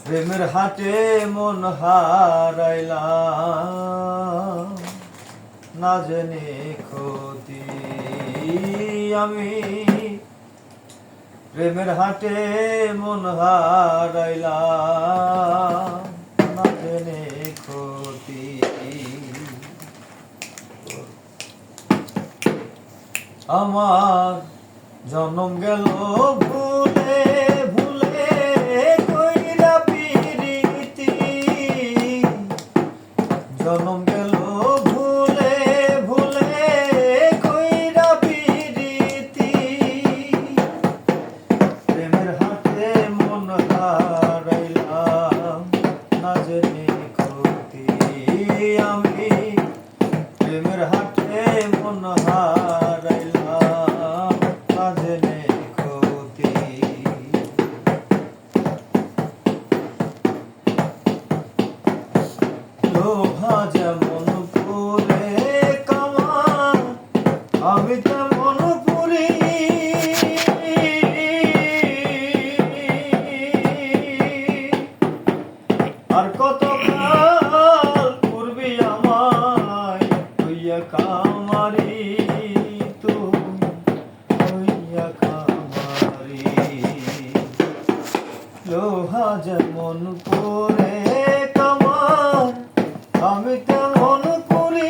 প্রেমের হাটে মন হারাইলাম না জেনে ক্ষতি আমি প্রেমের হাটে মন হারাইলাম না জেনে ক্ষতি আমার জনম গেল ভুলে ভুলে কইরা পিরিতি জনম গেল ভুলে ভুলে কইরা পিরিতি প্রেমের হাতে মন হারাইলাম না জেনে ক্ষতি আমি প্রেমের হাতে মন হারাইলাম না জেনে ক্ষতি লোভা যেমন পুরে কামান আমি তেমন পুরি আর কত কাল পূর্বি আমায় হইয়া কামারি তুই হইয়া কামারি লোহা যেমন পুরে কামান আমি তেমন পুরি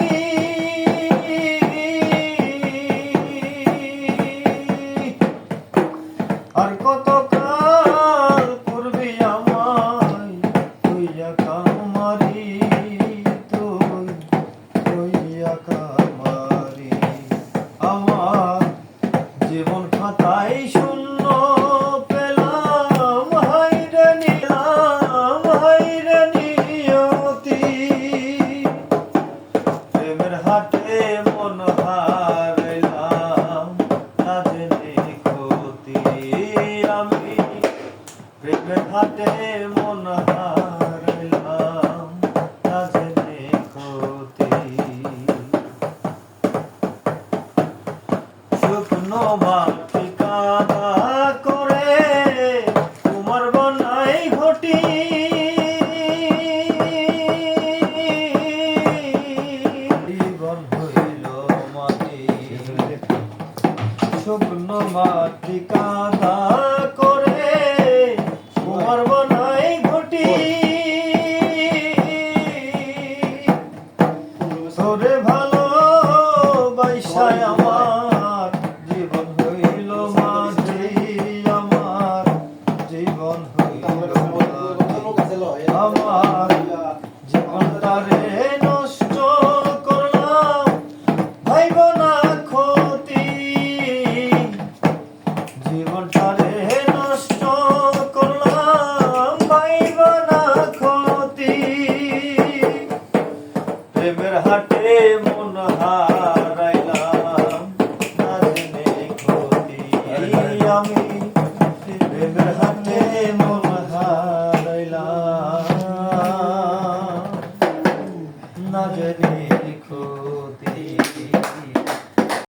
আর কত কাল পূর্বি আমায় হইয়া কামারি তুই হইয়া কামারি আমার জীবন খাতায় শূন্য পেলাম হাইরে নিলাম হাইরে নিয়তি প্রেমের হাটে মন হারাইলাম না জেনে ক্ষতি আমি প্রেমের হাটে মন হারাইলাম না জেনে ক্ষতি শুকনো মাটি কাদা করে তোমার বনাই ঘটি জীবন হইল মাটি শুকনো মাটি কাদা করে তোমার বনাই ঘটি তোরে ভালো বাইসায় আমার জীবন হইল মাঝে আমার জীবন হইল আমার জীবনটারে নষ্ট করলাম ভাইব না ক্ষতি জীবনটারে নষ্ট করলাম ভাইব না ক্ষতি প্রেমের হাটে মন হারাইলাম না জেনে ক্ষতি আমি প্রেমের হাটে মন